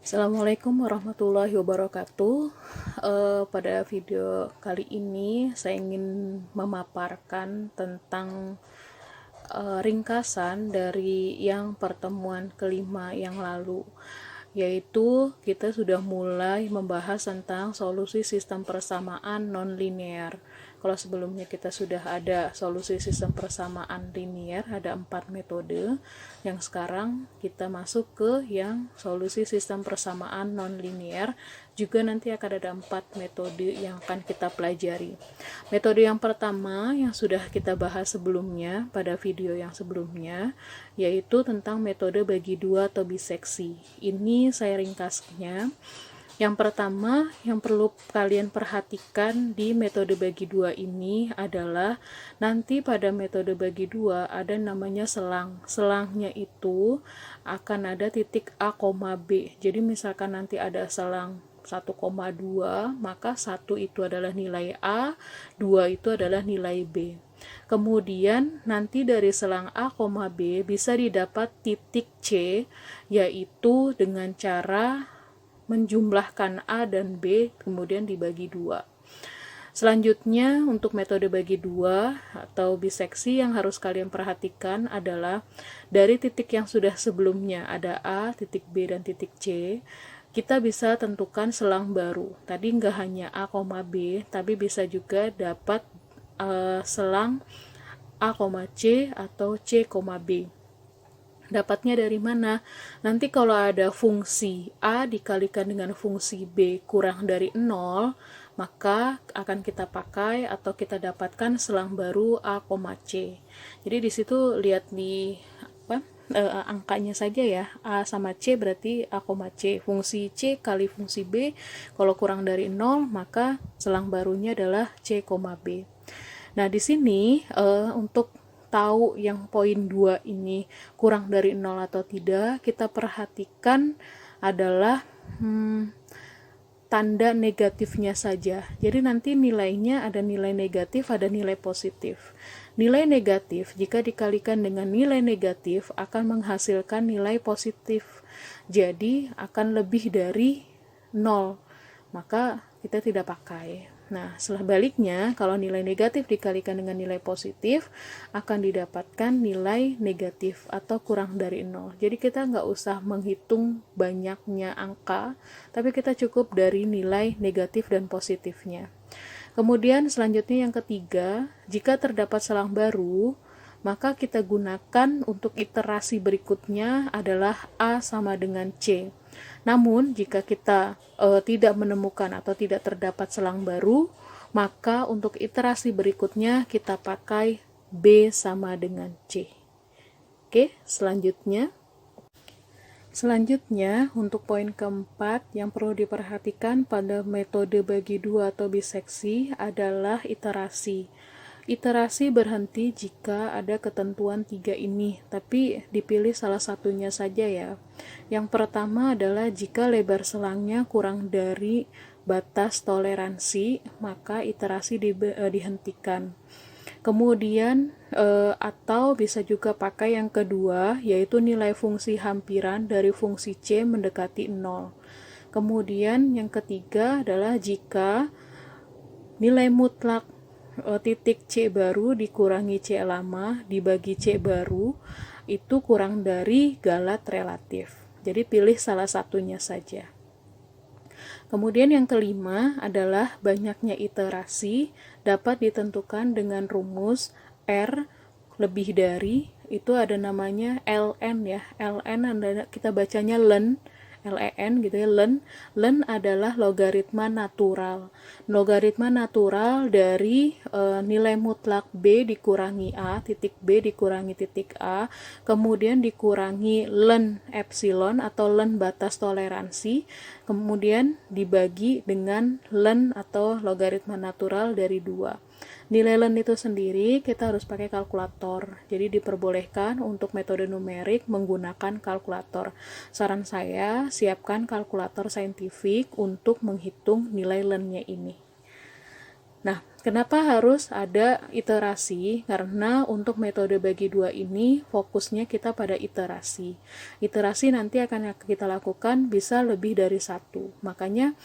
Assalamualaikum warahmatullahi wabarakatuh. Pada video kali ini saya ingin memaparkan tentang ringkasan dari yang pertemuan kelima yang lalu, yaitu kita sudah mulai membahas tentang solusi sistem persamaan non-linear. Kalau sebelumnya kita sudah ada solusi sistem persamaan linear, ada 4 metode. Yang sekarang kita masuk ke yang solusi sistem persamaan non-linear, juga nanti akan ada 4 metode yang akan kita pelajari. Metode yang pertama yang sudah kita bahas sebelumnya pada video yang sebelumnya, yaitu tentang metode bagi dua atau biseksi. Ini saya ringkasnya. Yang pertama yang perlu kalian perhatikan di metode bagi dua ini adalah nanti pada metode bagi dua ada namanya selang. Selangnya itu akan ada titik A, B. Jadi misalkan nanti ada selang 1,2, maka 1 itu adalah nilai A, 2 itu adalah nilai B. Kemudian nanti dari selang A, B bisa didapat titik C, yaitu dengan cara menjumlahkan A dan B kemudian dibagi 2. Selanjutnya untuk metode bagi 2 atau biseksi yang harus kalian perhatikan adalah dari titik yang sudah sebelumnya ada A, titik B, dan titik C, kita bisa tentukan selang baru. Tadi nggak hanya A, B, tapi bisa juga dapat selang A, C atau C, B. Dapatnya dari mana? Nanti kalau ada fungsi A dikalikan dengan fungsi B kurang dari 0, maka akan kita pakai atau kita dapatkan selang baru A, C. Jadi di situ lihat di angkanya saja ya. A sama C berarti A, C. Fungsi C kali fungsi B kalau kurang dari 0, maka selang barunya adalah C, B. Nah, di sini untuk tahu yang poin 2 ini kurang dari 0 atau tidak, kita perhatikan adalah tanda negatifnya saja. Jadi nanti nilainya ada nilai negatif, ada nilai positif. Nilai negatif jika dikalikan dengan nilai negatif akan menghasilkan nilai positif. Jadi akan lebih dari 0. Maka kita tidak pakai. Nah, sebaliknya, kalau nilai negatif dikalikan dengan nilai positif, akan didapatkan nilai negatif atau kurang dari 0. Jadi kita nggak usah menghitung banyaknya angka, tapi kita cukup dari nilai negatif dan positifnya. Kemudian selanjutnya yang ketiga, jika terdapat selang baru, maka kita gunakan untuk iterasi berikutnya adalah A sama dengan C. Namun, jika kita tidak menemukan atau tidak terdapat selang baru, maka untuk iterasi berikutnya kita pakai B sama dengan C. Oke, selanjutnya untuk poin keempat yang perlu diperhatikan pada metode bagi dua atau biseksi adalah iterasi. Iterasi berhenti jika ada ketentuan 3 ini, tapi dipilih salah satunya saja ya. Yang pertama adalah jika lebar selangnya kurang dari batas toleransi, maka iterasi dihentikan. Kemudian atau bisa juga pakai yang kedua, yaitu nilai fungsi hampiran dari fungsi C mendekati 0. Kemudian yang ketiga adalah jika nilai mutlak titik C baru dikurangi C lama dibagi C baru itu kurang dari galat relatif. Jadi pilih salah satunya saja. Kemudian yang kelima adalah banyaknya iterasi dapat ditentukan dengan rumus R lebih dari, itu ada namanya ln ya. ln kita bacanya len, LEN gitu ya, len adalah logaritma natural. Logaritma natural dari nilai mutlak B dikurangi A, titik B dikurangi titik A, kemudian dikurangi len epsilon atau len batas toleransi, kemudian dibagi dengan len atau logaritma natural dari 2. Nilai len itu sendiri kita harus pakai kalkulator. Jadi diperbolehkan untuk metode numerik menggunakan kalkulator. Saran saya, siapkan kalkulator saintifik untuk menghitung nilai lennya ini. Nah, kenapa harus ada iterasi? Karena untuk metode bagi dua ini fokusnya kita pada iterasi. Iterasi nanti akan kita lakukan bisa lebih dari satu. Makanya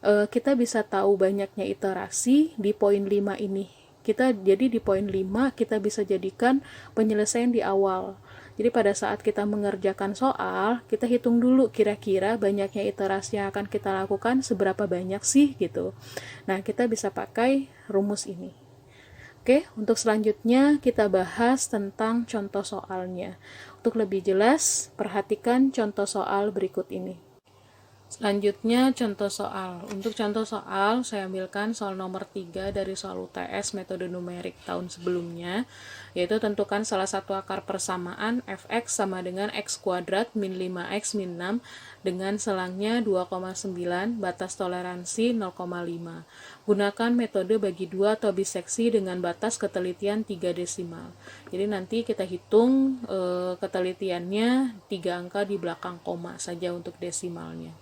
kita bisa tahu banyaknya iterasi di poin 5 ini. Jadi di poin 5 kita bisa jadikan penyelesaian di awal. Jadi pada saat kita mengerjakan soal, kita hitung dulu kira-kira banyaknya iterasi yang akan kita lakukan seberapa banyak sih gitu. Nah, kita bisa pakai rumus ini. Oke, untuk selanjutnya kita bahas tentang contoh soalnya. Untuk lebih jelas, perhatikan contoh soal berikut ini. Selanjutnya contoh soal. Untuk contoh soal saya ambilkan soal nomor 3 dari soal UTS metode numerik tahun sebelumnya, yaitu tentukan salah satu akar persamaan fx sama dengan x kuadrat min 5x min 6 dengan selangnya 2,9, batas toleransi 0,5. Gunakan metode bagi dua atau biseksi dengan batas ketelitian 3 desimal. Jadi nanti kita hitung ketelitiannya 3 angka di belakang koma saja untuk desimalnya.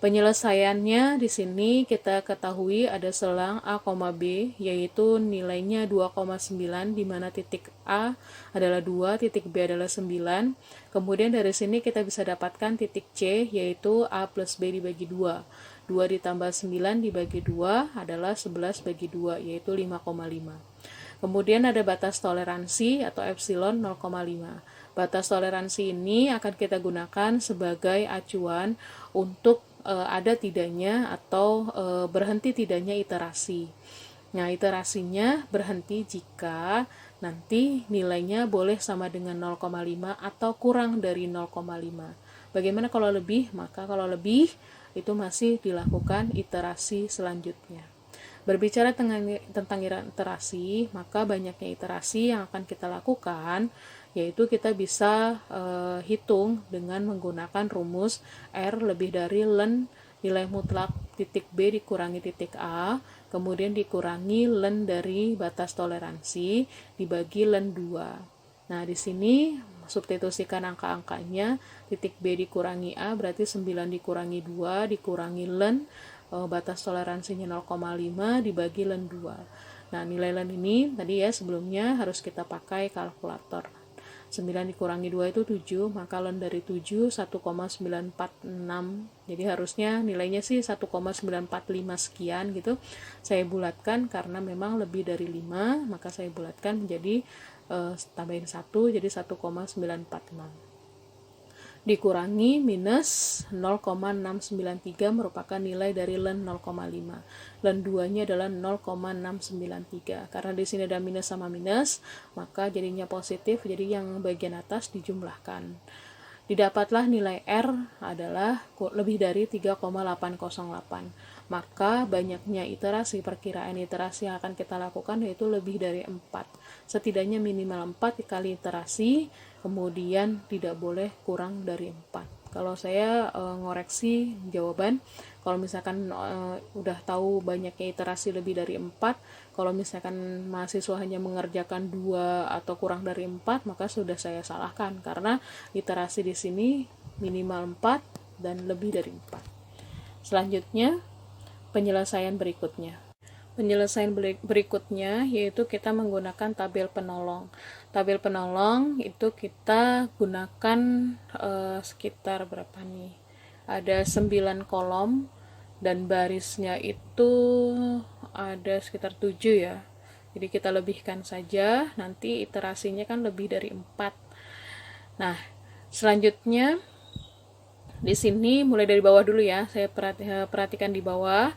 Penyelesaiannya di sini kita ketahui ada selang A, B, yaitu nilainya 2,9, di mana titik A adalah 2, titik B adalah 9. Kemudian dari sini kita bisa dapatkan titik C, yaitu A plus B dibagi 2. 2 ditambah 9 dibagi 2 adalah 11 bagi 2, yaitu 5,5. Kemudian ada batas toleransi atau epsilon 0,5. Batas toleransi ini akan kita gunakan sebagai acuan untuk ada tidaknya atau berhenti tidaknya iterasi. Nah, iterasinya berhenti jika nanti nilainya boleh sama dengan 0,5 atau kurang dari 0,5. Bagaimana kalau lebih? Maka kalau lebih itu masih dilakukan iterasi selanjutnya. Berbicara tentang iterasi, maka banyaknya iterasi yang akan kita lakukan yaitu kita bisa hitung dengan menggunakan rumus R lebih dari ln nilai mutlak titik B dikurangi titik A, kemudian dikurangi ln dari batas toleransi dibagi ln 2. Nah, di sini substitusikan angka-angkanya, titik B dikurangi A berarti 9 dikurangi 2 dikurangi ln batas toleransinya 0,5 dibagi ln 2. Nah, nilai ln ini tadi ya sebelumnya harus kita pakai kalkulator. 9 dikurangi 2 itu 7, maka ln dari 7 1,946. Jadi harusnya nilainya sih 1,945 sekian gitu. Saya bulatkan karena memang lebih dari 5, maka saya bulatkan menjadi tambahin 1 jadi 1,946. Dikurangi minus 0,693 merupakan nilai dari ln 0,5. Ln 2-nya adalah 0,693. Karena di sini ada minus sama minus, maka jadinya positif, jadi yang bagian atas dijumlahkan. Didapatlah nilai R adalah lebih dari 3,808. Maka banyaknya iterasi, perkiraan iterasi yang akan kita lakukan yaitu lebih dari 4. Setidaknya minimal 4 kali iterasi, kemudian tidak boleh kurang dari 4. Kalau saya ngoreksi jawaban, kalau misalkan udah tahu banyaknya iterasi lebih dari 4, kalau misalkan mahasiswa hanya mengerjakan 2 atau kurang dari 4, maka sudah saya salahkan karena iterasi di sini minimal 4 dan lebih dari 4. Selanjutnya, penyelesaian berikutnya. Penyelesaian berikutnya yaitu kita menggunakan tabel penolong. Tabel penolong itu kita gunakan sekitar berapa nih? Ada 9 kolom dan barisnya itu ada sekitar 7 ya. Jadi kita lebihkan saja, nanti iterasinya kan lebih dari 4. Nah, selanjutnya di sini mulai dari bawah dulu ya. Saya perhatikan di bawah.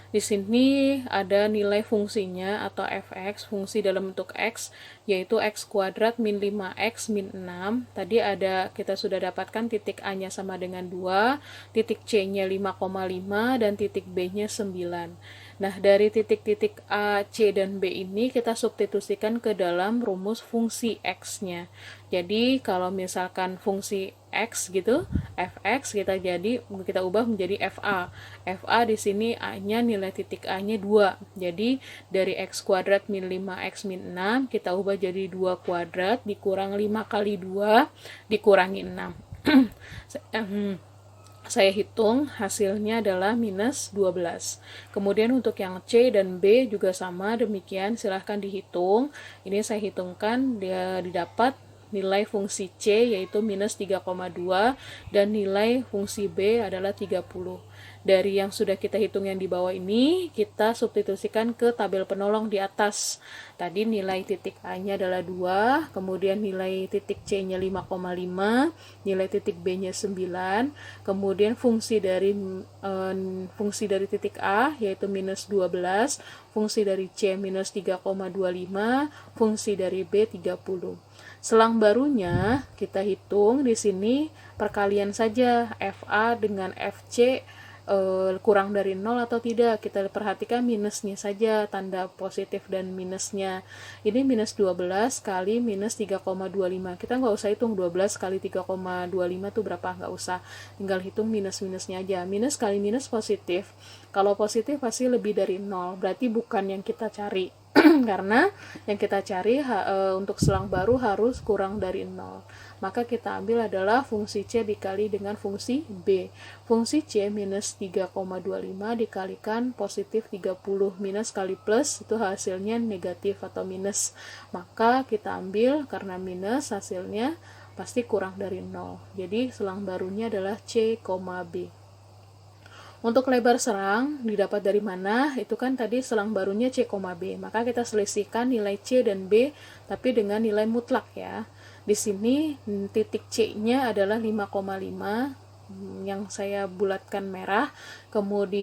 Di sini ada nilai fungsinya atau fx, fungsi dalam bentuk x, yaitu x kuadrat min 5x min 6. Tadi kita sudah dapatkan titik A-nya sama dengan 2, titik C-nya 5,5, dan titik B-nya 9. Nah, dari titik-titik A, C, dan B ini kita substitusikan ke dalam rumus fungsi x-nya. Jadi, kalau misalkan fungsi x gitu, fx kita ubah menjadi fa. Fa di sini A-nya nilai titik A-nya 2. Jadi, dari x kuadrat min 5x min 6, kita ubah jadi 2 kuadrat dikurang 5 kali 2 dikurangi 6. saya hitung hasilnya adalah minus 12. Kemudian untuk yang C dan B juga sama demikian, silahkan dihitung. Ini saya hitungkan, dia didapat nilai fungsi C yaitu minus 3,2 dan nilai fungsi B adalah 30. Dari yang sudah kita hitung yang di bawah ini, kita substitusikan ke tabel penolong di atas. Tadi nilai titik A-nya adalah 2, kemudian nilai titik C-nya 5,5, nilai titik B-nya 9, kemudian fungsi dari titik A yaitu minus 12, fungsi dari C minus 3,25, fungsi dari B 30. Selang barunya kita hitung di sini perkalian saja FA dengan FC kurang dari 0 atau tidak. Kita perhatikan minusnya saja, tanda positif dan minusnya. Ini minus 12 kali minus 3,25. Kita nggak usah hitung 12 kali 3,25 itu berapa, nggak usah. Tinggal hitung minus-minusnya aja. Minus kali minus positif. Kalau positif pasti lebih dari 0. Berarti bukan yang kita cari. Karena yang kita cari untuk selang baru harus kurang dari 0. Maka kita ambil adalah fungsi C dikali dengan fungsi B. Fungsi C minus 3,25 dikalikan positif 30 minus kali plus, itu hasilnya negatif atau minus. Maka kita ambil karena minus hasilnya pasti kurang dari 0. Jadi selang barunya adalah C, B. Untuk lebar serang didapat dari mana? Itu kan tadi selang barunya C, B. Maka kita selisihkan nilai C dan B tapi dengan nilai mutlak ya. Di sini titik C-nya adalah 5,5 yang saya bulatkan merah. Kemudian